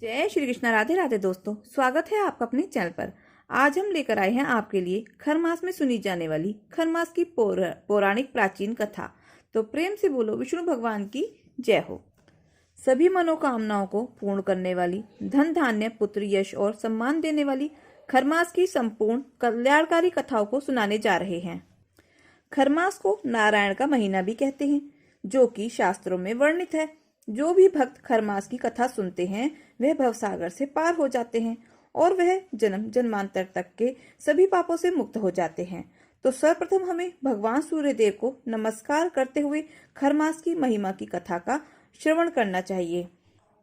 जय श्री कृष्णा। राधे राधे दोस्तों, स्वागत है आपका अपने चैनल पर। आज हम लेकर आए हैं आपके लिए खरमास में सुनी जाने वाली खरमास की पौराणिक प्राचीन कथा। तो प्रेम से बोलो विष्णु भगवान की जय हो। सभी मनोकामनाओं को पूर्ण करने वाली, धन धान्य पुत्र यश और सम्मान देने वाली खरमास की संपूर्ण कल्याणकारी कथाओं को सुनाने जा रहे हैं। खरमास को नारायण का महीना भी कहते हैं, जो कि शास्त्रों में वर्णित है। जो भी भक्त खरमास की कथा सुनते हैं वह भवसागर से पार हो जाते हैं और वह जन्म जन्मांतर तक के सभी पापों से मुक्त हो जाते हैं। तो सर्वप्रथम हमें भगवान सूर्यदेव को नमस्कार करते हुए खरमास की महिमा की कथा का श्रवण करना चाहिए।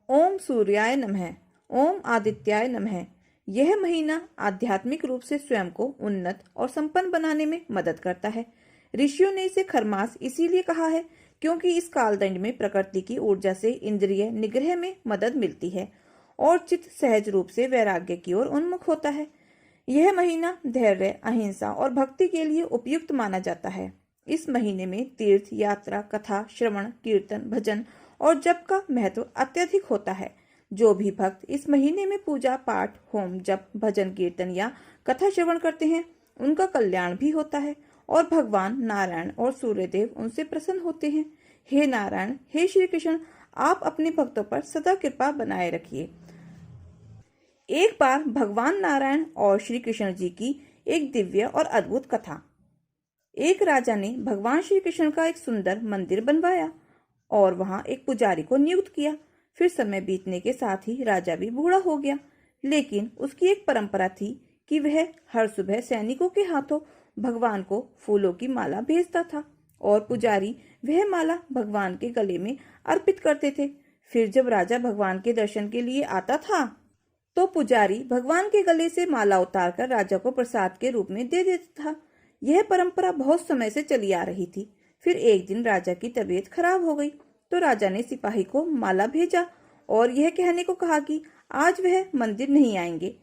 ओम सूर्याय नमः, ओम आदित्याय नमः। यह महीना आध्यात्मिक रूप से स्वयं को उन्नत और संपन्न बनाने में मदद करता है। ऋषियों ने इसे खरमास इसीलिए कहा है क्योंकि इस कालदंड में प्रकृति की ऊर्जा से इंद्रिय निग्रह में मदद मिलती है और चित्त सहज रूप से वैराग्य की ओर उन्मुख होता है। यह महीना धैर्य, अहिंसा और भक्ति के लिए उपयुक्त माना जाता है। इस महीने में तीर्थ यात्रा, कथा श्रवण, कीर्तन, भजन और जप का महत्व अत्यधिक होता है। जो भी भक्त इस महीने में पूजा पाठ, होम, जप, भजन, कीर्तन या कथा श्रवण करते हैं उनका कल्याण भी होता है और भगवान नारायण और सूर्यदेव उनसे प्रसन्न होते हैं। हे नारायण, हे श्री कृष्ण, आप अपने भक्तों पर सदा कृपा बनाए रखिए। एक बार भगवान नारायण और श्री कृष्ण जी की एक दिव्य और अद्भुत कथा। एक राजा ने भगवान श्री कृष्ण का एक सुंदर मंदिर बनवाया और वहां एक पुजारी को नियुक्त किया। फिर समय बीतने के साथ ही राजा भी बूढ़ा हो गया, लेकिन उसकी एक परंपरा थी कि वह हर सुबह सैनिकों के हाथों भगवान को फूलों की माला भेजता था और पुजारी वह माला भगवान के गले में अर्पित करते थे। फिर जब राजा भगवान के दर्शन के लिए आता था तो पुजारी भगवान के गले से माला उतारकर राजा को प्रसाद के रूप में दे देता था। यह परंपरा बहुत समय से चली आ रही थी। फिर एक दिन राजा की तबीयत खराब हो गई तो राजा ने सिपाही को माला भेजा और यह कहने को कहा कि आज वह मंदिर नहीं आएंगे।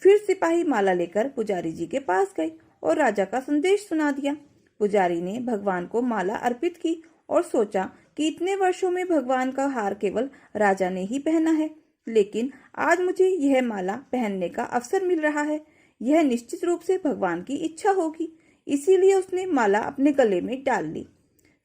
फिर सिपाही माला लेकर पुजारी जी के पास गए और राजा का संदेश सुना दिया। पुजारी ने भगवान को माला अर्पित की और सोचा कि इतने वर्षों में भगवान का हार केवल राजा ने ही पहना है, लेकिन आज मुझे यह माला पहनने का अवसर मिल रहा है। यह निश्चित रूप से भगवान की इच्छा होगी, इसीलिए उसने माला अपने गले में डाल ली।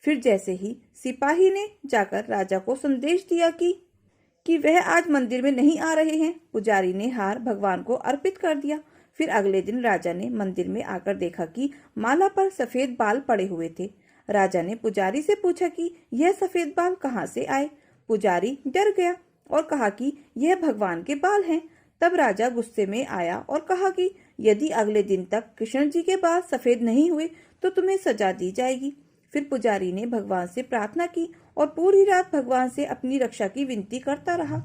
फिर जैसे ही सिपाही ने जाकर राजा को संदेश दिया कि वह आज मंदिर में नहीं आ रहे हैं, पुजारी ने हार भगवान को अर्पित कर दिया। फिर अगले दिन राजा ने मंदिर में आकर देखा कि माला पर सफेद बाल पड़े हुए थे। राजा ने पुजारी से पूछा कि यह सफेद बाल कहाँ से आए। पुजारी डर गया और कहा कि यह भगवान के बाल हैं। तब राजा गुस्से में आया और कहा कि यदि अगले दिन तक कृष्ण जी के बाल सफेद नहीं हुए तो तुम्हें सजा दी जाएगी। फिर पुजारी ने भगवान से प्रार्थना की और पूरी रात भगवान से अपनी रक्षा की विनती करता रहा।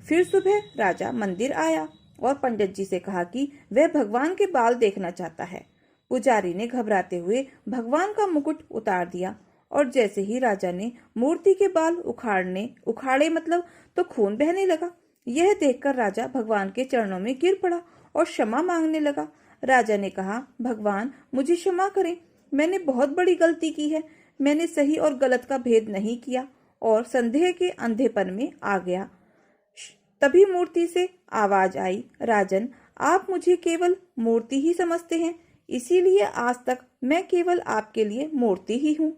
फिर सुबह राजा मंदिर आया और पंडित जी से कहा कि वह भगवान के बाल देखना चाहता है। पुजारी ने घबराते हुए भगवान का मुकुट उतार दिया और जैसे ही राजा ने मूर्ति के बाल उखाड़े तो खून बहने लगा। यह देखकर राजा भगवान के चरणों में गिर पड़ा और क्षमा मांगने लगा। राजा ने कहा, भगवान मुझे क्षमा करें, मैंने बहुत बड़ी गलती की है। मैंने सही और गलत का भेद नहीं किया और संदेह के अंधेपन में आ गया। तभी मूर्ति से आवाज आई, राजन, आप मुझे केवल मूर्ति ही समझते हैं, इसीलिए आज तक मैं केवल आपके लिए मूर्ति ही हूँ।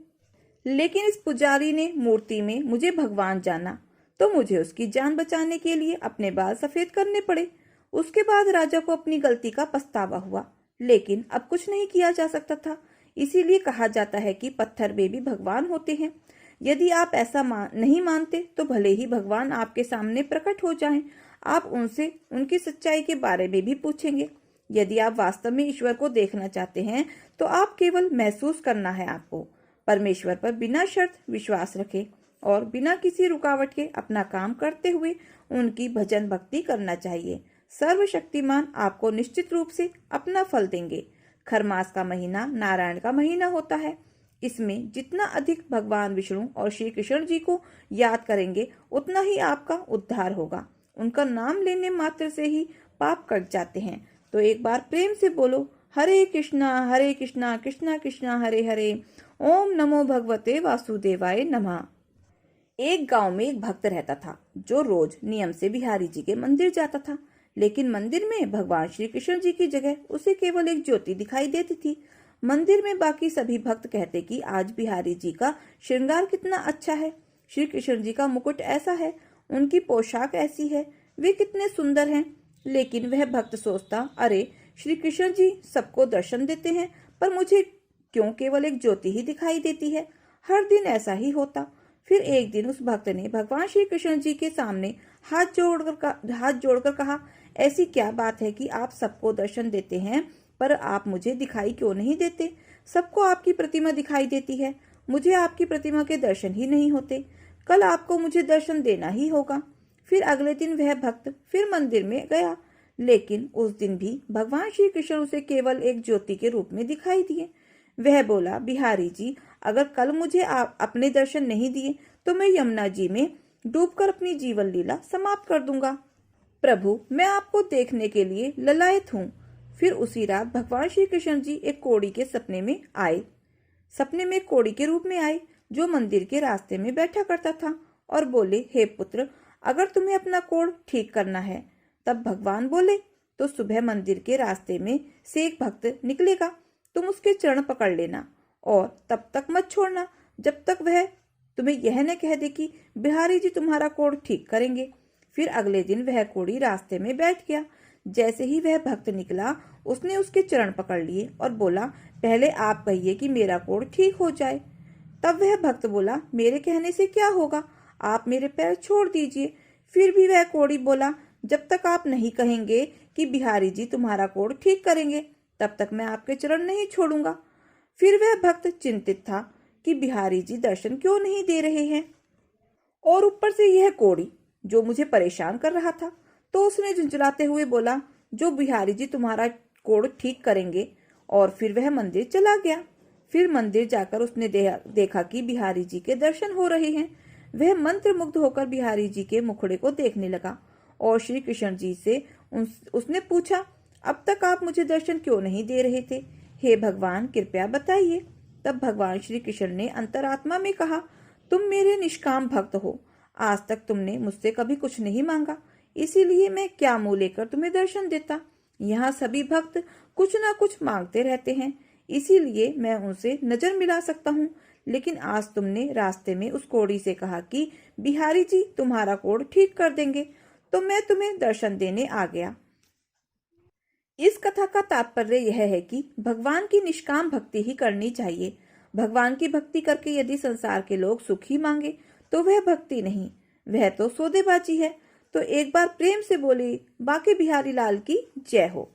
लेकिन इस पुजारी ने मूर्ति में मुझे भगवान जाना तो मुझे उसकी जान बचाने के लिए अपने बाल सफेद करने पड़े। उसके बाद राजा को अपनी गलती का पछतावा हुआ, लेकिन अब कुछ नहीं किया जा सकता था। इसीलिए कहा जाता है कि पत्थर में भी भगवान होते हैं। यदि आप ऐसा नहीं मानते तो भले ही भगवान आपके सामने प्रकट हो जाएं, आप उनसे उनकी सच्चाई के बारे में भी पूछेंगे। यदि आप वास्तव में ईश्वर को देखना चाहते हैं तो आप केवल महसूस करना है। आपको परमेश्वर पर बिना शर्त विश्वास रखें और बिना किसी रुकावट के अपना काम करते हुए उनकी भजन भक्ति करना चाहिए। सर्वशक्तिमान आपको निश्चित रूप से अपना फल देंगे। खरमास का महीना नारायण का महीना होता है। इसमें जितना अधिक भगवान विष्णु और श्री कृष्ण जी को याद करेंगे उतना ही आपका उद्धार होगा। उनका नाम लेने मात्र से ही पाप कट जाते हैं। तो एक बार प्रेम से बोलो, हरे कृष्णा कृष्णा कृष्णा हरे हरे, ओम नमो भगवते वासुदेवाय नमः। एक गांव में एक भक्त रहता था जो रोज नियम से बिहारी जी के मंदिर जाता था। लेकिन मंदिर में भगवान श्री कृष्ण जी की जगह उसे केवल एक ज्योति दिखाई देती थी। मंदिर में बाकी सभी भक्त कहते कि आज बिहारी जी का श्रृंगार कितना अच्छा है, श्री कृष्ण जी का मुकुट ऐसा है, उनकी पोशाक ऐसी है, वे कितने सुंदर हैं। लेकिन वह भक्त सोचता, अरे श्री कृष्ण जी सबको दर्शन देते हैं, पर मुझे क्यों केवल एक ज्योति ही दिखाई देती है। हर दिन ऐसा ही होता। फिर एक दिन उस भक्त ने भगवान श्री कृष्ण जी के सामने हाथ जोड़कर कहा, ऐसी क्या बात है कि आप सबको दर्शन देते हैं पर आप मुझे दिखाई क्यों नहीं देते। सबको आपकी प्रतिमा दिखाई देती है, मुझे आपकी प्रतिमा के दर्शन ही नहीं होते। कल आपको मुझे दर्शन देना ही होगा। फिर अगले दिन वह भक्त फिर मंदिर में गया, लेकिन उस दिन भी भगवान श्री कृष्ण उसे केवल एक ज्योति के रूप में दिखाई दिए। वह बोला, बिहारी जी अगर कल मुझे आप अपने दर्शन नहीं दिए तो मैं यमुना जी में डूबकर अपनी जीवन लीला समाप्त कर दूंगा। प्रभु मैं आपको देखने के लिए ललायत हूँ। फिर उसी रात भगवान श्री कृष्ण जी एक कोड़ी के सपने में आए। सपने में एक कोड़ी के रूप में आए जो मंदिर के रास्ते में बैठा करता था और बोले, हे पुत्र अगर तुम्हें अपना कोढ़ ठीक करना है। तब भगवान बोले, तो सुबह मंदिर के रास्ते में से एक भक्त निकलेगा, तुम उसके चरण पकड़ लेना और तब तक मत छोड़ना जब तक वह तुम्हें यह न कह दे कि बिहारी जी तुम्हारा कोढ़ ठीक करेंगे। फिर अगले दिन वह कोढ़ी रास्ते में बैठ गया। जैसे ही वह भक्त निकला उसने उसके चरण पकड़ लिए और बोला, पहले आप कहिए कि मेरा कोढ़ ठीक हो जाए। तब वह भक्त बोला, मेरे कहने से क्या होगा, आप मेरे पैर छोड़ दीजिए। फिर भी वह कोढ़ी बोला, जब तक आप नहीं कहेंगे कि बिहारी जी तुम्हारा कोढ़ ठीक करेंगे तब तक मैं आपके चरण नहीं छोड़ूंगा। फिर वह भक्त चिंतित था कि बिहारी जी दर्शन क्यों नहीं दे रहे हैं और ऊपर से यह कोढ़ी जो मुझे परेशान कर रहा था। तो उसने झुंझलाते हुए बोला, जो बिहारी जी तुम्हारा कोढ़ ठीक करेंगे। और फिर वह मंदिर चला गया। फिर मंदिर जाकर उसने देखा कि बिहारी जी के दर्शन हो रहे हैं। वह मंत्र मुग्ध होकर बिहारी जी के मुखड़े को देखने लगा और श्री कृष्ण जी से उसने पूछा, अब तक आप मुझे दर्शन क्यों नहीं दे रहे थे, हे भगवान कृपया बताइए। तब भगवान श्री कृष्ण ने अंतरात्मा में कहा, तुम मेरे निष्काम भक्त हो, आज तक तुमने मुझसे कभी कुछ नहीं मांगा, इसीलिए मैं क्या मुंह लेकर तुम्हें दर्शन देता। यहाँ सभी भक्त कुछ ना कुछ मांगते रहते हैं, इसीलिए मैं उनसे नजर मिला सकता हूँ। लेकिन आज तुमने रास्ते में उस कोढ़ी से कहा कि बिहारी जी तुम्हारा कोढ़ ठीक कर देंगे, तो मैं तुम्हें दर्शन देने आ गया। इस कथा का तात्पर्य यह है कि भगवान की निष्काम भक्ति ही करनी चाहिए। भगवान की भक्ति करके यदि संसार के लोग सुख ही मांगे तो वह भक्ति नहीं, वह तो सौदेबाजी है। तो एक बार प्रेम से बोले, बाके बिहारी लाल की जय हो।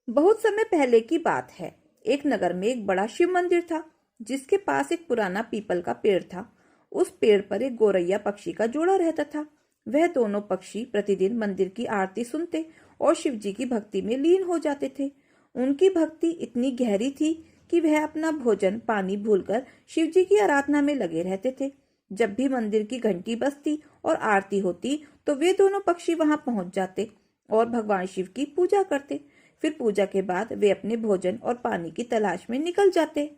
बहुत समय पहले की बात है। एक नगर में एक बड़ा शिव मंदिर था जिसके पास एक पुराना पीपल का पेड़ था। उस पेड़ पर एक गोरैया पक्षी का जोड़ा रहता था। वह दोनों पक्षी प्रतिदिन मंदिर की आरती सुनते और शिव जी की भक्ति में लीन हो जाते थे। उनकी भक्ति इतनी गहरी थी कि वह अपना भोजन पानी भूलकर शिव जी की आराधना में लगे रहते थे। जब भी मंदिर की घंटी बजती और आरती होती तो वे दोनों पक्षी वहां पहुंच जाते और भगवान शिव की पूजा करते। फिर पूजा के बाद वे अपने भोजन और पानी की तलाश में निकल जाते।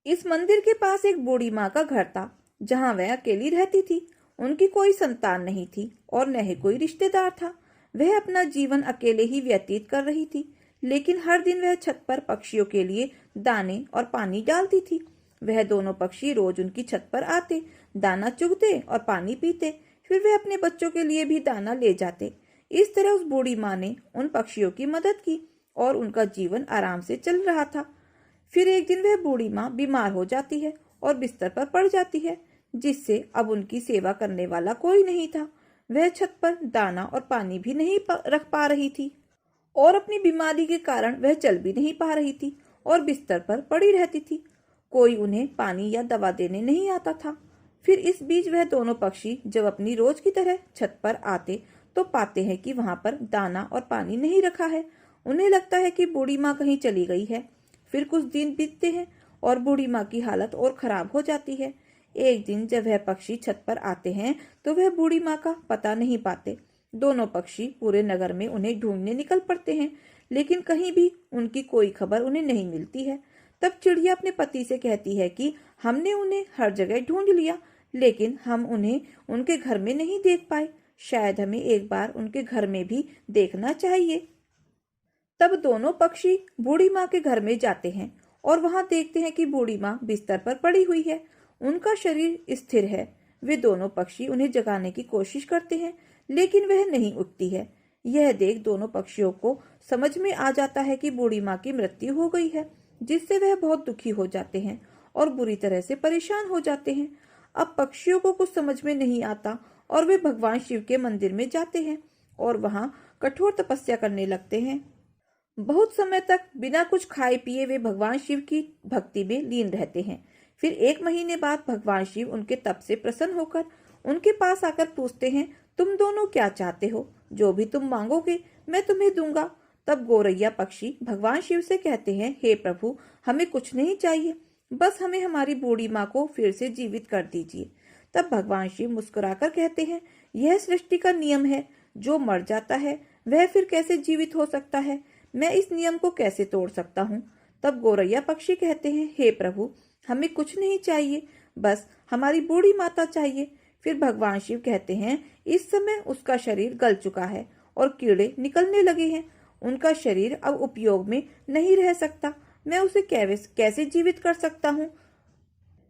इस मंदिर के पास एक बूढ़ी माँ का घर था जहाँ वह अकेली रहती थी। उनकी कोई संतान नहीं थी और न ही कोई रिश्तेदार था। वह अपना जीवन अकेले ही व्यतीत कर रही थी, लेकिन हर दिन वह छत पर पक्षियों के लिए दाने और पानी डालती थी। वह दोनों पक्षी रोज उनकी छत पर आते, दाना चुगते और पानी पीते। फिर वे अपने बच्चों के लिए भी दाना ले जाते। इस तरह उस बूढ़ी माँ ने उन पक्षियों की मदद की और उनका जीवन आराम से चल रहा था। फिर एक दिन वह बूढ़ी माँ बीमार हो जाती है और बिस्तर पर पड़ जाती है, जिससे अब उनकी सेवा करने वाला कोई नहीं था। वह छत पर दाना और पानी भी नहीं रख पा रही थी और अपनी बीमारी के कारण वह चल भी नहीं पा रही थी और बिस्तर पर पड़ी रहती थी। कोई उन्हें पानी या दवा देने नहीं आता था। फिर इस बीच वह दोनों पक्षी जब अपनी रोज की तरह छत पर आते तो पाते हैं कि वहां पर दाना और पानी नहीं रखा है। उन्हें लगता है कि बूढ़ी माँ कहीं चली गई है। फिर कुछ दिन बीतते हैं और बूढ़ी माँ की हालत और खराब हो जाती है। एक दिन जब वह पक्षी छत पर आते हैं तो वह बूढ़ी माँ का पता नहीं पाते। दोनों पक्षी पूरे नगर में उन्हें ढूंढने निकल पड़ते हैं, लेकिन कहीं भी उनकी कोई खबर उन्हें नहीं मिलती है। तब चिड़िया अपने पति से कहती है कि हमने उन्हें हर जगह ढूंढ लिया, लेकिन हम उन्हें उनके घर में नहीं देख पाए। शायद हमें एक बार उनके घर में भी देखना चाहिए। तब दोनों पक्षी बूढ़ी माँ के घर में जाते हैं और वहां देखते हैं कि बूढ़ी माँ बिस्तर पर पड़ी हुई है। उनका शरीर स्थिर है। वे दोनों पक्षी उन्हें जगाने की कोशिश करते हैं, लेकिन वह नहीं उठती है। यह देख दोनों पक्षियों को समझ में आ जाता है कि बूढ़ी माँ की मृत्यु हो गई है, जिससे वह बहुत दुखी हो जाते हैं और बुरी तरह से परेशान हो जाते हैं। अब पक्षियों को कुछ समझ में नहीं आता और वे भगवान शिव के मंदिर में जाते हैं और वहां कठोर तपस्या करने लगते हैं। बहुत समय तक बिना कुछ खाए पिए वे भगवान शिव की भक्ति में लीन रहते हैं। फिर 1 महीने बाद भगवान शिव उनके तप से प्रसन्न होकर उनके पास आकर पूछते हैं, तुम दोनों क्या चाहते हो? जो भी तुम मांगोगे मैं तुम्हें दूंगा। तब गोरैया पक्षी भगवान शिव से कहते हैं, हे प्रभु, हमें कुछ नहीं चाहिए, बस हमें हमारी बूढ़ी माँ को फिर से जीवित कर दीजिए। तब भगवान शिव मुस्कुराकर कहते हैं, यह सृष्टि का नियम है, जो मर जाता है वह फिर कैसे जीवित हो सकता है? मैं इस नियम को कैसे तोड़ सकता हूँ? तब गोरैया पक्षी कहते हैं, हे प्रभु, हमें कुछ नहीं चाहिए, बस हमारी बूढ़ी माता चाहिए। फिर भगवान शिव कहते हैं, इस समय उसका शरीर गल चुका है और कीड़े निकलने लगे हैं। उनका शरीर अब उपयोग में नहीं रह सकता। मैं उसे कैसे जीवित कर सकता हूँ?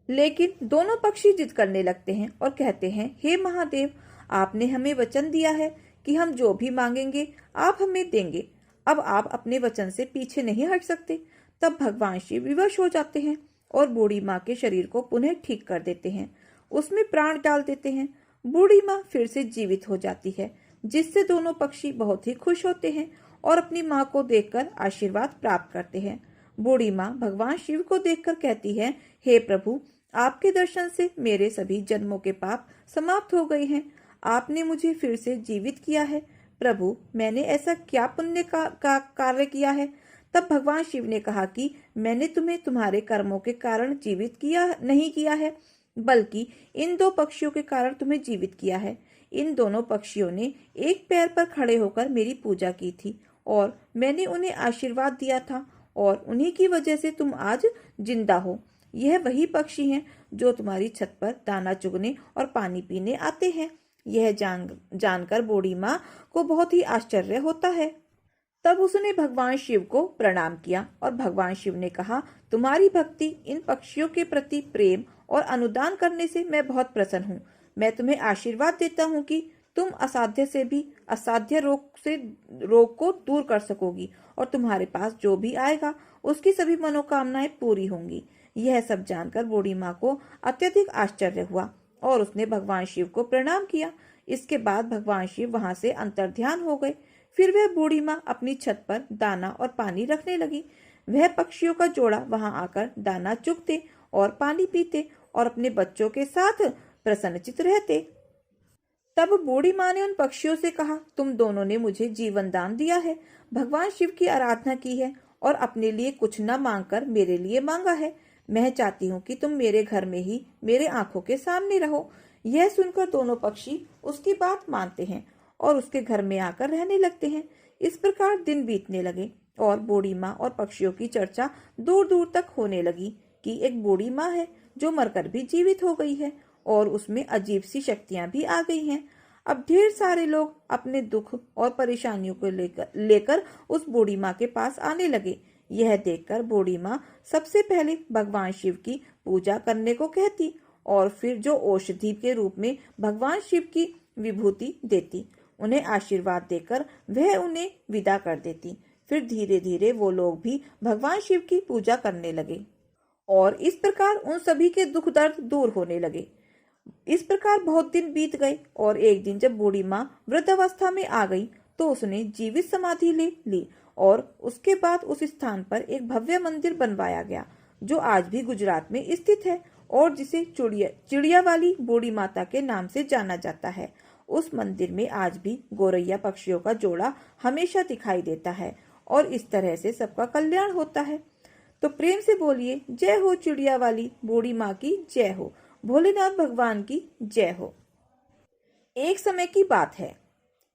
लेकिन दोनों पक्षी जिद करने लगते हैं और कहते हैं, हे महादेव, आपने हमें वचन दिया है कि हम जो भी मांगेंगे आप हमें देंगे। अब आप अपने वचन से पीछे नहीं हट सकते। तब भगवान शिव विवश हो जाते हैं और बूढ़ी माँ के शरीर को पुनः ठीक कर देते हैं, उसमें प्राण डाल देते हैं। बूढ़ी माँ फिर से जीवित हो जाती है, जिससे दोनों पक्षी बहुत ही खुश होते हैं और अपनी माँ को देखकर आशीर्वाद प्राप्त करते हैं। बूढ़ी माँ भगवान शिव को देखकर कहती है, हे प्रभु, आपके दर्शन से मेरे सभी जन्मों के पाप समाप्त हो गए हैं। आपने मुझे फिर से जीवित किया है। प्रभु, मैंने ऐसा क्या पुण्य का कार्य किया है? तब भगवान शिव ने कहा कि मैंने तुम्हें तुम्हारे कर्मों के कारण जीवित नहीं किया है, बल्कि इन 2 पक्षियों के कारण तुम्हें जीवित किया है। इन दोनों पक्षियों ने एक पैर पर खड़े होकर मेरी पूजा की थी और मैंने उन्हें आशीर्वाद दिया था और उन्हीं की वजह से तुम आज जिंदा हो। यह वही पक्षी हैं जो तुम्हारी छत पर दाना चुगने और पानी पीने आते हैं। यह जानकर बूढ़ी माँ को बहुत ही आश्चर्य होता है। तब उसने भगवान शिव को प्रणाम किया और भगवान शिव ने कहा, तुम्हारी भक्ति, इन पक्षियों के प्रति प्रेम और अनुदान करने से मैं बहुत प्रसन्न हूँ। मैं तुम्हें आशीर्वाद देता हूँ कि तुम असाध्य से भी असाध्य रोग को दूर कर सकोगी और तुम्हारे पास जो भी आएगा उसकी सभी मनोकामनाएं पूरी होंगी। यह सब जानकर बूढ़ी माँ को अत्यधिक आश्चर्य हुआ और उसने भगवान शिव को प्रणाम किया। इसके बाद भगवान शिव वहां से अंतर्ध्यान हो गए। फिर वह बूढ़ी माँ अपनी छत पर दाना और पानी रखने लगी। वह पक्षियों का जोड़ा वहां आकर दाना चुगते और पानी पीते और अपने बच्चों के साथ प्रसन्नचित रहते। तब बूढ़ी माँ ने उन पक्षियों से कहा, तुम दोनों ने मुझे जीवन दान दिया है, भगवान शिव की आराधना की है और अपने लिए कुछ न मांगकर मेरे लिए मांगा है। मैं चाहती हूँ कि तुम मेरे घर में ही मेरे आंखों के सामने रहो। यह सुनकर दोनों पक्षी उसकी बात मानते हैं और उसके घर में आकर रहने लगते हैं। इस प्रकार दिन बीतने लगे और बूढ़ी माँ और पक्षियों की चर्चा दूर दूर तक होने लगी कि एक बूढ़ी माँ है जो मरकर भी जीवित हो गई है और उसमें अजीब सी शक्तियां भी आ गई हैं। अब ढेर सारे लोग अपने दुख और परेशानियों को लेकर उस बूढ़ी माँ के पास आने लगे। यह देखकर बूढ़ी माँ सबसे पहले भगवान शिव की पूजा करने को कहती और फिर जो औषधि के रूप में भगवान शिव की विभूति देती, उन्हें आशीर्वाद देकर वह उन्हें विदा कर देती। फिर धीरे धीरे वो लोग भी भगवान शिव की पूजा करने लगे और इस प्रकार उन सभी के दुख दर्द दूर होने लगे। इस प्रकार बहुत दिन बीत गए और एक दिन जब बूढ़ी माँ वृद्धावस्था में आ गई तो उसने जीवित समाधि ले ली और उसके बाद उस स्थान पर एक भव्य मंदिर बनवाया गया जो आज भी गुजरात में स्थित है और जिसे चिड़िया वाली बूढ़ी माता के नाम से जाना जाता है। उस मंदिर में आज भी गोरैया पक्षियों का जोड़ा हमेशा दिखाई देता है और इस तरह से सबका कल्याण होता है। तो प्रेम से बोलिए, जय हो चिड़िया वाली बूढ़ी माँ की जय हो, भोलेनाथ भगवान की जय हो। एक समय की बात है,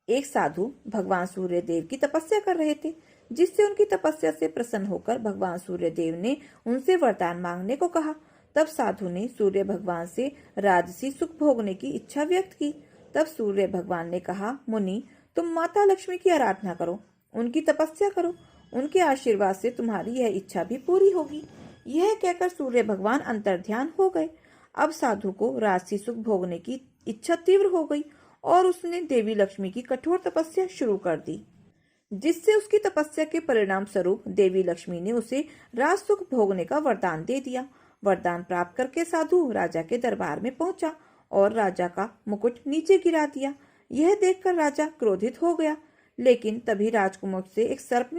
एक साधु भगवान सूर्यदेव की तपस्या कर रहे थे, जिससे उनकी तपस्या से प्रसन्न होकर भगवान सूर्यदेव ने उनसे वरदान मांगने को कहा। तब साधु ने सूर्य भगवान से राजसी सुख भोगने की इच्छा व्यक्त की। तब सूर्य भगवान ने कहा, मुनि, तुम माता लक्ष्मी की आराधना करो, उनकी तपस्या करो, उनके आशीर्वाद से तुम्हारी यह इच्छा भी पूरी होगी। यह कहकर सूर्य भगवान अंतर्ध्यान हो गए। अब साधु को राजसी सुख भोगने की इच्छा तीव्र हो गई और उसने देवी लक्ष्मी की कठोर तपस्या शुरू कर दी, जिससे उसकी तपस्या के परिणाम स्वरूप देवी लक्ष्मी ने उसे राज सुख भोगने का वरदान दे दिया। वरदान प्राप्त करके साधु राजा के दरबार में पहुंचा और राजा का मुकुट नीचे गिरा दिया। यह देखकर राजा क्रोधित हो गया, लेकिन तभी राजकुमार से एक सर्प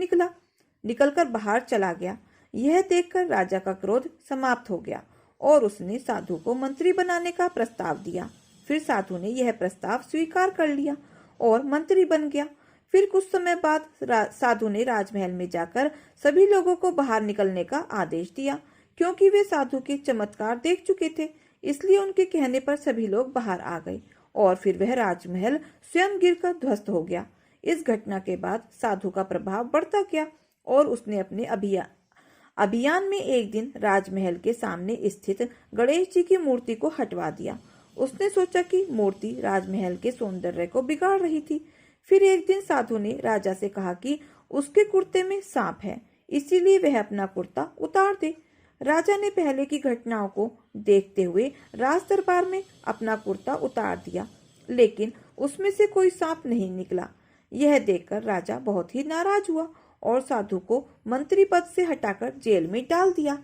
निकलकर बाहर चला गया। यह देखकर राजा का क्रोध समाप्त हो गया और उसने साधु को मंत्री बनाने का प्रस्ताव दिया। फिर साधु ने यह प्रस्ताव स्वीकार कर लिया और मंत्री बन गया। फिर कुछ समय बाद साधु ने राजमहल में जाकर सभी लोगों को बाहर निकलने का आदेश दिया। क्योंकि वे साधु के चमत्कार देख चुके थे, इसलिए उनके कहने पर सभी लोग बाहर आ गए और फिर वह राजमहल स्वयं गिरकर ध्वस्त हो गया। इस घटना के बाद साधु का प्रभाव बढ़ता गया और उसने अपने अभियान में एक दिन राजमहल के सामने स्थित गणेश जी की मूर्ति को हटवा दिया। उसने सोचा कि मूर्ति राजमहल के सौंदर्य को बिगाड़ रही थी। फिर एक दिन साधु ने राजा से कहा कि उसके कुर्ते में सांप है, इसीलिए वह अपना कुर्ता उतार दे। राजा ने पहले की घटनाओं को देखते हुए राज दरबार में अपना कुर्ता उतार दिया, लेकिन उसमें से कोई सांप नहीं निकला। यह देखकर राजा बहुत ही नाराज हुआ और साधु को मंत्री पद से हटाकर जेल में डाल दिया।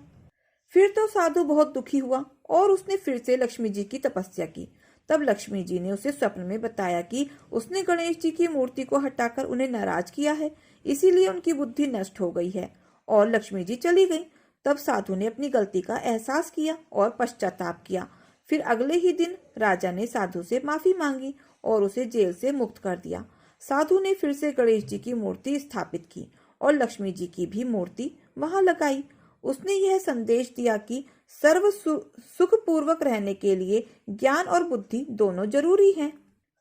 फिर तो साधु बहुत दुखी हुआ और उसने फिर से लक्ष्मी जी की तपस्या की। तब लक्ष्मी जी ने उसे स्वप्न में बताया कि उसने गणेश जी की मूर्ति को हटाकर उन्हें नाराज किया है, इसीलिए उनकी बुद्धि नष्ट हो गई है और लक्ष्मी जी चली गई। तब साधु ने अपनी गलती का एहसास किया और पश्चाताप किया। फिर अगले ही दिन राजा ने साधु से माफी मांगी और उसे जेल से मुक्त कर दिया। साधु ने फिर से गणेश जी की मूर्ति स्थापित की और लक्ष्मी जी की भी मूर्ति वहां लगाई। उसने यह संदेश दिया कि सर्व सुख पूर्वक रहने के लिए ज्ञान और बुद्धि दोनों जरूरी हैं।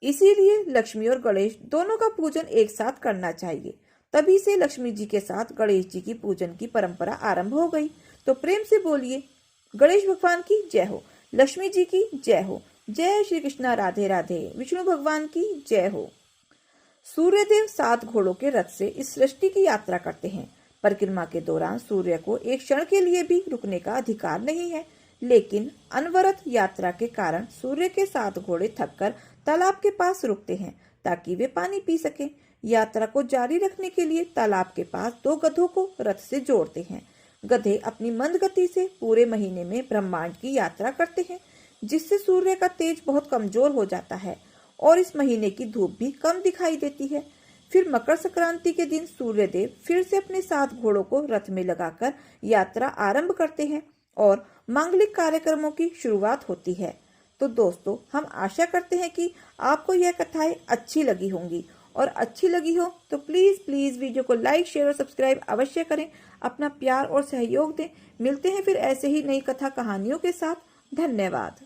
इसीलिए लक्ष्मी और गणेश दोनों का पूजन एक साथ करना चाहिए। तभी से लक्ष्मी जी के साथ गणेश जी की पूजन की परंपरा आरंभ हो गई। तो प्रेम से बोलिए, गणेश भगवान की जय हो, लक्ष्मी जी की जय हो, जय श्री कृष्णा, राधे राधे, विष्णु भगवान की जय हो। सूर्यदेव 7 घोड़ों के रथ से इस सृष्टि की यात्रा करते हैं। परिक्रमा के दौरान सूर्य को एक क्षण के लिए भी रुकने का अधिकार नहीं है, लेकिन अनवरत यात्रा के कारण सूर्य के 7 घोड़े थककर तालाब के पास रुकते हैं ताकि वे पानी पी सकें। यात्रा को जारी रखने के लिए तालाब के पास 2 गधों को रथ से जोड़ते हैं। गधे अपनी मंद गति से पूरे महीने में ब्रह्मांड की यात्रा करते हैं, जिससे सूर्य का तेज बहुत कमजोर हो जाता है और इस महीने की धूप भी कम दिखाई देती है। फिर मकर संक्रांति के दिन सूर्यदेव फिर से अपने 7 घोड़ों को रथ में लगाकर यात्रा आरंभ करते हैं और मांगलिक कार्यक्रमों की शुरुआत होती है। तो दोस्तों, हम आशा करते हैं कि आपको यह कथाएं अच्छी लगी होंगी, और अच्छी लगी हो तो प्लीज वीडियो को लाइक, शेयर और सब्सक्राइब अवश्य करें। अपना प्यार और सहयोग दें। मिलते हैं फिर ऐसे ही नई कथा कहानियों के साथ। धन्यवाद।